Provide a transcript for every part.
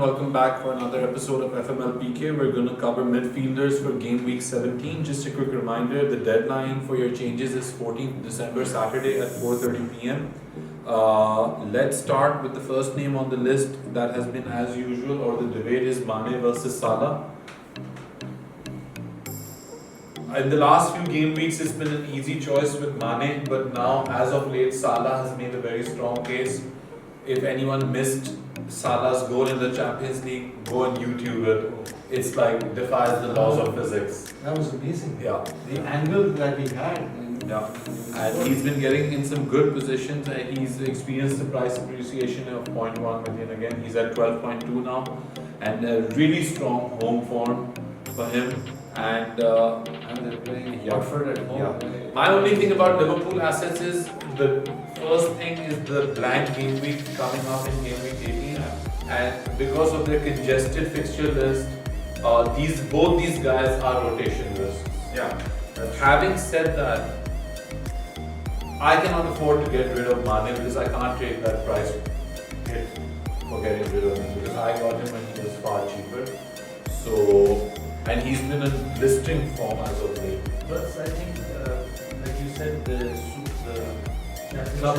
and welcome back for another episode of FMLPK. We're going to cover midfielders for game week 17. Just a quick reminder, the deadline for your changes is 14th December, Saturday at 4:30 p.m. Let's start with the first name on the list that has been as usual, or the debate is Mane versus Salah. In the last few game weeks, it's been an easy choice with Mane, but now, as of late, Salah has made a very strong case. If anyone missed Salah's goal in the Champions League, go on YouTube it. It's like defies the laws of physics. That was amazing. Yeah. The angle that he had. Yeah. And he's been getting in some good positions. And he's experienced the price appreciation of 0.1 million again. He's at 12.2 now. And a really strong home form for him. And they're playing Watford at home. Yeah. My only thing about Liverpool assets is the first thing is the blank game week coming up in game week 18, and because of their congested fixture list, both these guys are rotation risks. Yeah. Having said that, I cannot afford to get rid of Mane because I can't take that price hit for getting rid of him, because I got him when he was far cheaper. So, and he's been in blistering form as of late. Plus, I think, like you said, the club,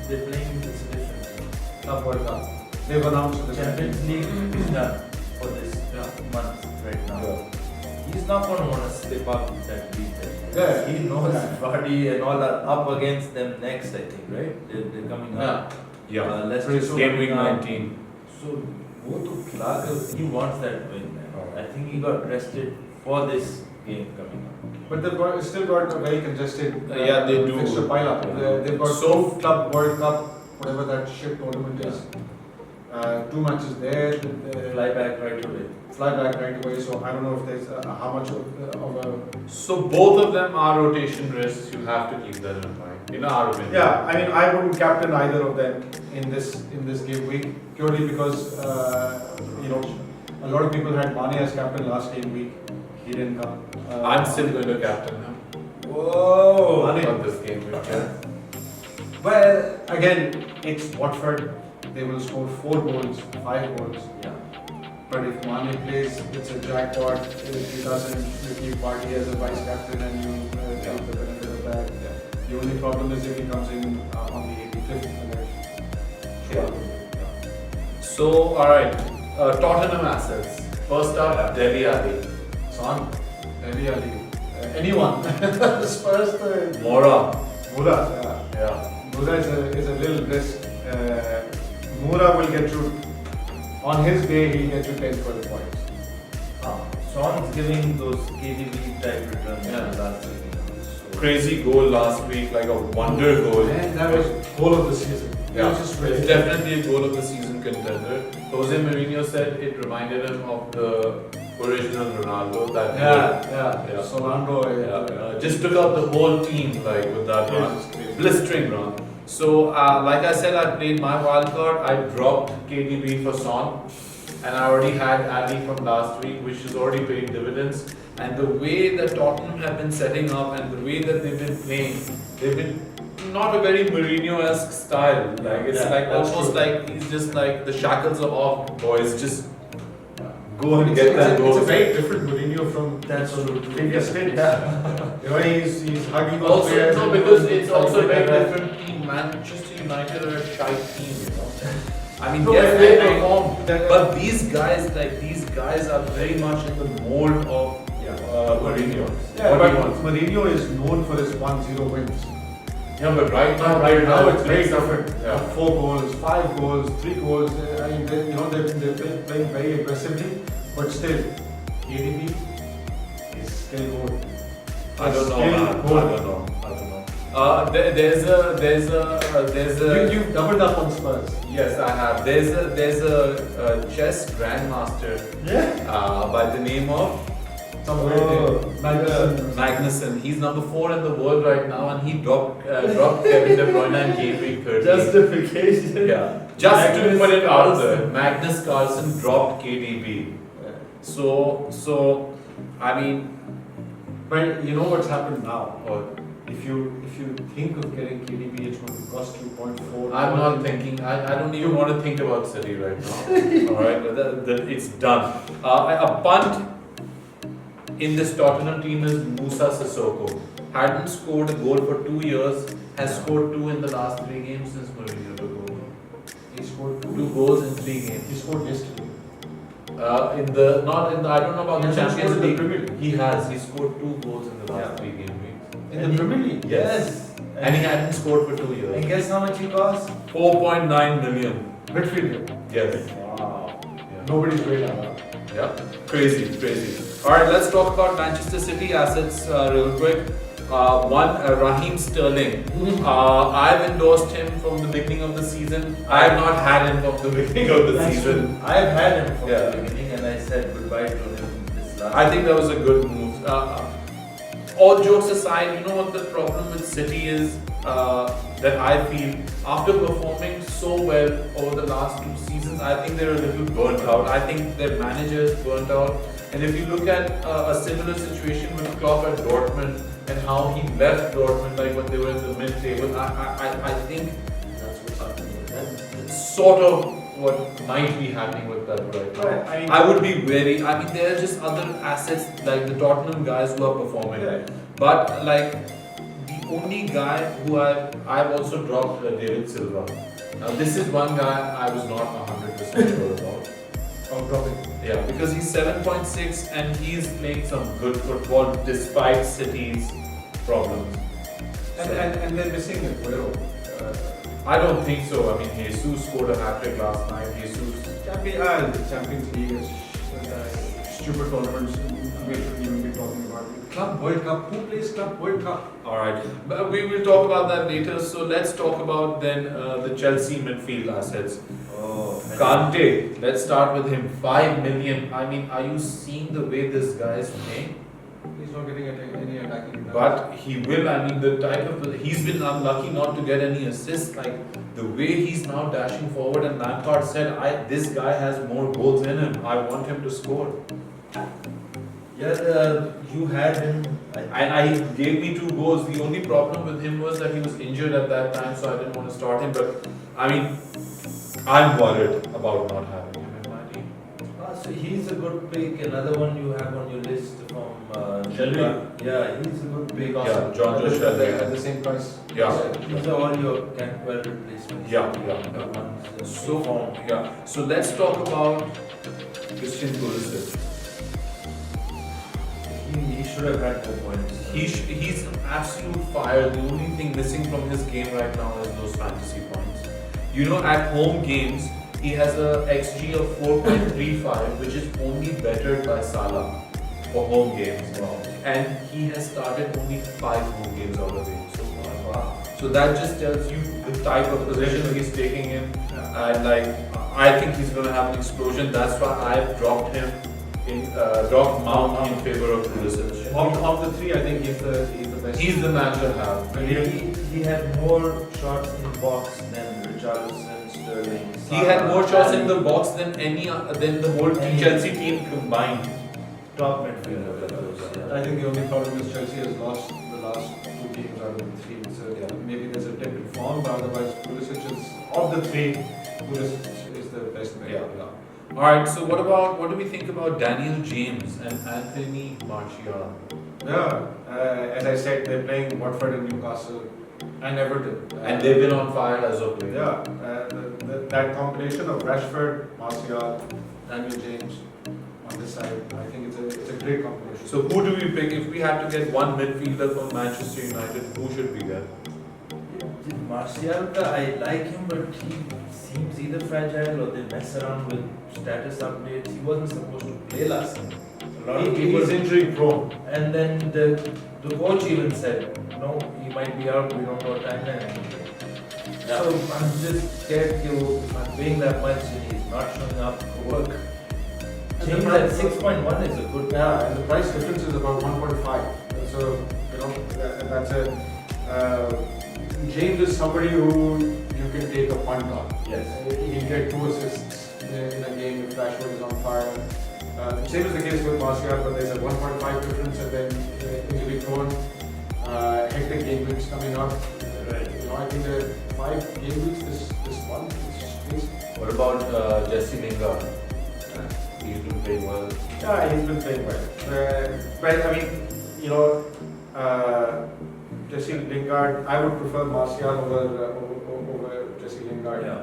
they're playing this different. Club World Cup. They've announced the Champions League is done for this month right now. Yeah. He's not going to want to slip up that beat. Yeah. He knows Yeah. Vardy and all are up against them next, I think, right? They're coming up. Yeah. Let's Game week 19. So, go to Clark, he wants that win, man. I think he got rested for this game coming up. But they've still got a very congested Yeah, they do. fixture pile up. They've got So- two Club World Cup, whatever that shit tournament is. 2 matches there. Fly back right away. Fly back right away. So I don't know if there's how much of a. So both of them are rotation risks. You have to keep that in mind. In our opinion. Yeah, I mean, I wouldn't captain either of them in this game week, purely because a lot of people had Mane as captain last game week. He didn't come. I'm still going to captain him. Whoa! Mane on this game week. Yeah. Well, again, it's Watford. They will score 4 goals, 5 goals. Yeah. But if Mane plays, it's a jackpot. If he doesn't, if you party as a vice captain and you take the benefit of that. The only problem is if he comes in on the 85th minute. Sure. So, alright. Tottenham assets. First up, Dele Alli. Son, Dele Alli. Anyone. Spurs. Mora. Mura. Yeah. Mura is a little risk. Mura will get you, on his day, he'll get you 10-12 points. Son's giving those KDB type returns last week. So Crazy goal last week, like a wonder goal. Man, that was goal of the season. Yeah, It was just really it's definitely a goal of the season contender. Jose Mourinho said it reminded him of the original Ronaldo. That Yeah. Solando. just took out the whole team like with that run, blistering run. So, like I said, I played my wild card. I dropped KDB for Son, and I already had Ali from last week, which has already paid dividends. And the way that Tottenham have been setting up and the way that they've been playing, they've been not a very Mourinho-esque style. Like it's like almost like he's just like the shackles are off, boys. Just go and get that goal. It's a very different Mourinho from that's what previous stints. He's hugging all Also, players. no, because it's also a very different team. Manchester United are a shite team, I mean, No, yes, they I- perform, that- but these guys are very much in the mold of Mourinho. Yeah, What but he wants. Mourinho is known for his 1-0 wins. Yeah, but right now It's very different. Yeah. 4 goals, 5 goals, 3 goals. I mean, they're playing very aggressively, but still, KDB is still good. I don't know, Still man. good. I don't know. There's a. You've doubled up on Spurs. Yes, I have. There's a chess grandmaster. By the name of Magnussen. He's number 4 in the world right now, and he dropped Kevin De Bruyne and Game Week 13. justification. Yeah, just to Magnus put it out there, Carlsen. Magnus Carlsen dropped KDB. So I mean, But you know what's happened now? or If you think of getting KDB, it's going to cost you 0.4 I'm not thinking. I don't even want to think about City right now. All right, it's done. A punt in this Tottenham team is Musa Sissoko. Hadn't scored a goal for 2 years. Has scored 2 in the last 3 games since Mourinho took over. He scored 2 goals in 3 games. He scored yesterday. I don't know about He the hasn't Champions scored in the League. Premier League. He has. He scored 2 goals in the last 3 game weeks. In the Premier League? Yes. And he hadn't scored for 2 And years. guess how much he cost? 4.9 million. Midfielder. Yes. Wow. Yeah. Nobody's radar. Yeah. Crazy, crazy. Alright, let's talk about Manchester City assets real quick. One, Raheem Sterling. I've endorsed him from the beginning of the season. I have not had him from the beginning of the season. I've had him from Yeah. the beginning and I said goodbye to him this last I think that was a good move. All jokes aside, you know what the problem with City is that I feel after performing so well over the last 2 seasons, I think they're a little burnt out. I think their manager is burnt out. And if you look at a similar situation with Klopp at Dortmund and how he left Dortmund, like when they were in the mid-table, I think That's what's happening. that's sort of what might be happening with that right now. I would be wary. I mean, there are just other assets like the Tottenham guys who are performing. Yeah. But like the only guy who I've also dropped David Silva. Now this is one guy I was not 100% sure about. Dropping. Yeah, because he's 7.6 and he's playing some good football despite City's problems. And they're missing a Aguero. I don't think so. I mean, Jesus scored a hat-trick last night. Champions League is stupid tournaments. We shouldn't even be talking about it. Club World Cup. Who plays Club World Cup? Alright, but we will talk about that later. So let's talk about then the Chelsea midfield assets. Oh, Kante, let's start with him. 5 million. I mean, are you seeing the way this guy is playing? He's not getting any attacking. But he will. I mean, the type of he's been unlucky not to get any assists. Like the way he's now dashing forward, and Lampard said, "This guy has more goals in him. I want him to score." Yeah, you had him. And I gave me 2 goals. The only problem with him was that he was injured at that time, so I didn't want to start him. But I mean, I'm worried about not having him in my team. So he's a good pick. Another one you have on your list from Shelby. Yeah, he's a good pick. Yeah, John Joe Shelby. At the same price. Yeah. These are all your Cantwell replacements. Yeah. So Yeah. So let's talk about Christian Pulisic. he should have had 4 points. He's an absolute fire. The only thing missing from his game right now is those fantasy points. You know, at home games, he has a XG of 4.35, which is only bettered by Salah for home games. Wow. And he has started only 5 home games out of 8 so far. Wow. So that just tells you the type of position he's taking in. And like, I think he's going to have an explosion. That's why I've dropped him dropped Mount in favor of Pulisic. Of the 3, I think he's the best. He's the man to have. He had more shots in box than Richarlison, Sterling. He had more shots in the box than than the whole Chelsea team combined. Top midfielder. I think the only problem is Chelsea has lost the last 2 games out of the 3. So maybe there's a dip in form, but otherwise Pulisic is, of the 3, Pulisic is the best player. Yeah. Alright, so what do we think about Daniel James and Anthony Martial? Yeah, as I said, they're playing Watford and Newcastle and Everton. And they've been on fire as of late. Yeah, that combination of Rashford, Martial, Daniel James on this side, I think it's a great combination. So who do we pick? If we had to get one midfielder from Manchester United, who should we get? Martial, I like him, but he seems either fragile or they mess around with status updates. He wasn't supposed to play last time. A lot of He people was injury prone. And then the coach even said, no, he might be out, we don't know timeline. Yeah. So I'm just scared if I'm paying that much and he's not showing up for work. And James the at price- 6.1 is a good Yeah, and the price difference is about 1.5. So, that's James is somebody who you can take a punt on. Yes. He'll get 2 assists in a game if Rashford is on fire. Same is the case with Martial, but there's a 1.5 difference and then injury prone. Hectic game weeks coming up. Right. I think the 5 game weeks this month is crazy. What about Jesse Lingard? He's been playing well. Yeah, he's been playing well. But I mean, Jesse Lingard, I would prefer Martial over Jesse Lingard. Yeah.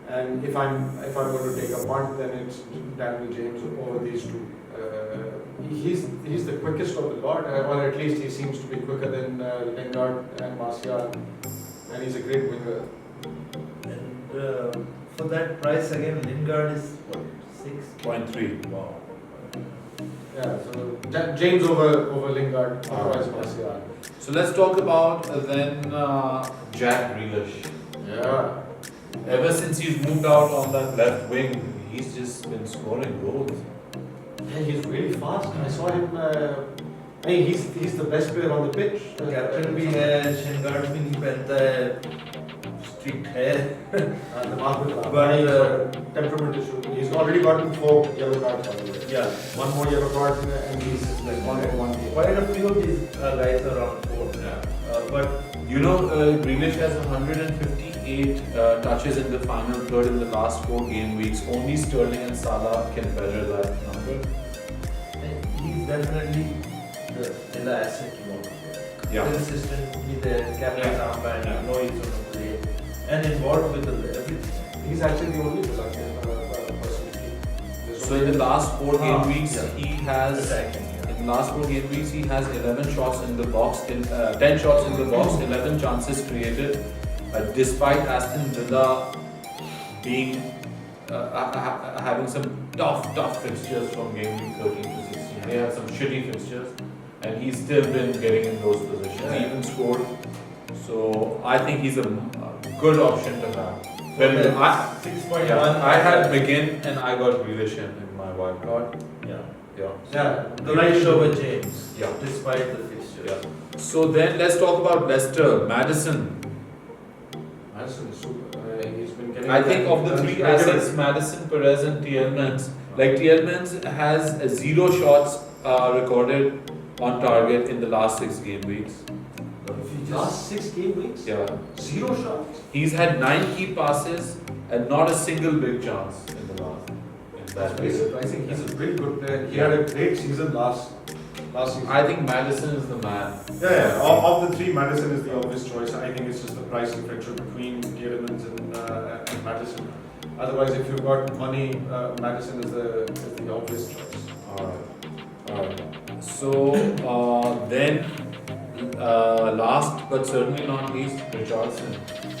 And if I'm going to take a punt, then it's Daniel James over these two. He's the quickest of the lot, or at least he seems to be quicker than Lingard and Martial, and he's a great winger. And for that price again, Lingard is what, 0.3. Wow. Yeah, so James over Lingard, otherwise Martial. So let's talk about then Jack Grealish. Yeah. Ever since he's moved out on that left wing, he's just been scoring goals. Yeah, he's really fast. I saw him. I mean, he's the best player on the pitch. Captain भी है, शिनगार्ड भी नहीं पहनता है, strict है. But temperament issue. He's already gotten 4 yellow cards. Yeah, One more yellow card and he's like on one game. quite a few of these guys are on 4. Yeah. But Grealish has 158 touches in the final third in the last 4 game weeks. Only Sterling and Salah can measure that number. he's definitely the Villa asset you want to play. Yeah. Consistently there, captain Yeah. armband, Yeah. you know he's going to play, and involved with everything. He's actually the only person. So in the last 4 game weeks, yeah. he has Attacking, yeah. in the last 4 game weeks he has 11 shots in the box, 10 shots in the box, 11 chances created. Despite Aston Villa being having some tough fixtures from game week 13 to 16, they have some shitty fixtures, and he's still been getting in those positions. He even scored. So I think he's a good option to have. Well, I 6.1. Yeah, I had McGinn and I got Grealish in my wild card. Yeah. Yeah. Yeah. The right over James. Yeah. Despite the fixture. Yeah. So then let's talk about Leicester. Madison. Madison is super. He's been getting. I think of the 3 assets, Madison, Perez, and Tielemans. Like Tielemans has 0 shots recorded on target in the last 6 game weeks. Last 6 game weeks? Yeah. 0 shots? He's had 9 key passes and not a single big chance in the last. That's very surprising. He's a really good player. He had a great season last season. I think Madison is the man. Yeah. Of the 3, Madison is the obvious choice. I think it's just the price differential between Tielemans and Madison. Otherwise, if you've got money, Madison is the obvious choice. Alright. So then, last but certainly not least, Richarlison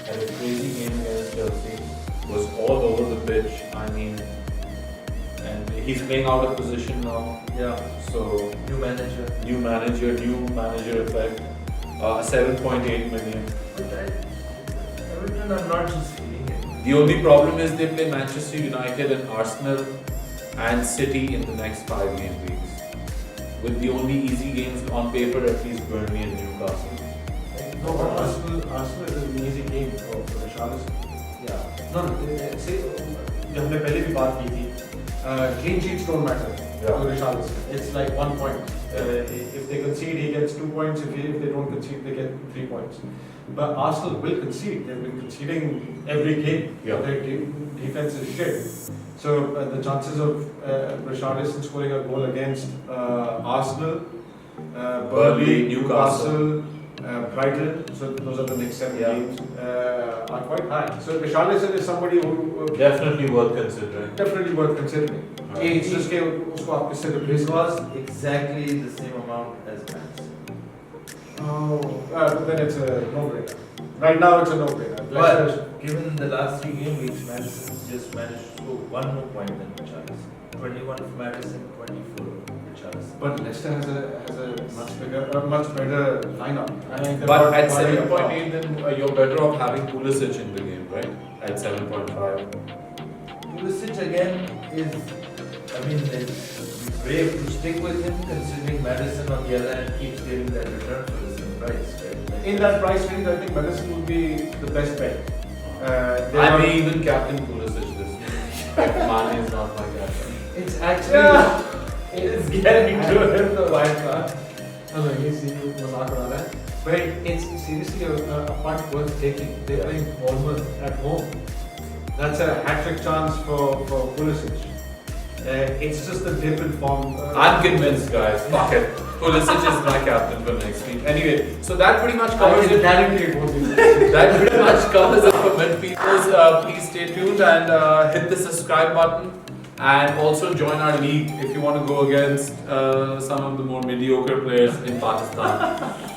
had a crazy game against Chelsea. Was all over the pitch. I mean, and he's playing out of position now. Yeah. So New manager. new manager effect. 7.8 million. But Everton are not just feeling it. The only problem is they play Manchester United and Arsenal and City in the next 5 game weeks. With the only easy games on paper, at least Burnley and Newcastle. No, but Arsenal is an easy game for Richarlison. Yeah. No, see, जो हमने पहले भी बात की थी, clean sheets don't matter to Richarlison. It's like 1 point. If they concede, he gets 2 points. If they don't concede, they get 3 points. But Arsenal will concede. They've been conceding every game. Yeah. Their defense is shit. So the chances of Richarlison scoring a goal against Arsenal, Burnley, Newcastle, Brighton, so those are the next 7 games, are quite high. So Richarlison is somebody who Definitely worth considering. definitely worth considering. It's just कि उसको आप किससे replace It was exactly the same amount as Madison. but then it's a no-brainer. Right now it's a no-brainer. But given the last 3 game weeks, Madison's just managed to score 1 more point than Richarlison. 21 for Madison, 24 for Richarlison. But Leicester has a much better lineup. I mean, But at 7.8, then you're better off having Pulisic in the game, right? At 7.5. Pulisic again is, I mean, it's brave to stick with him considering Madison on the other hand keeps getting that return for the same price, right? Like, in that price range, I think Madison would be the best bet. I may even captain Pulisic this year. Mane is not my captain. it's actually, it's getting to him the wild card. Hello ये सी मजाक उड़ा रहा है But it's seriously a punt worth taking. They're playing Bournemouth at home. That's a hat-trick chance for Pulisic. It's just a dip in form. I'm convinced, guys. Fuck it. Pulisic is my captain for next week. Anyway, so that pretty much covers it. Guarantee it won't be. That pretty much covers it for Midfielders. Please stay tuned and hit the subscribe button. And also join our league if you want to go against some of the more mediocre players in Pakistan.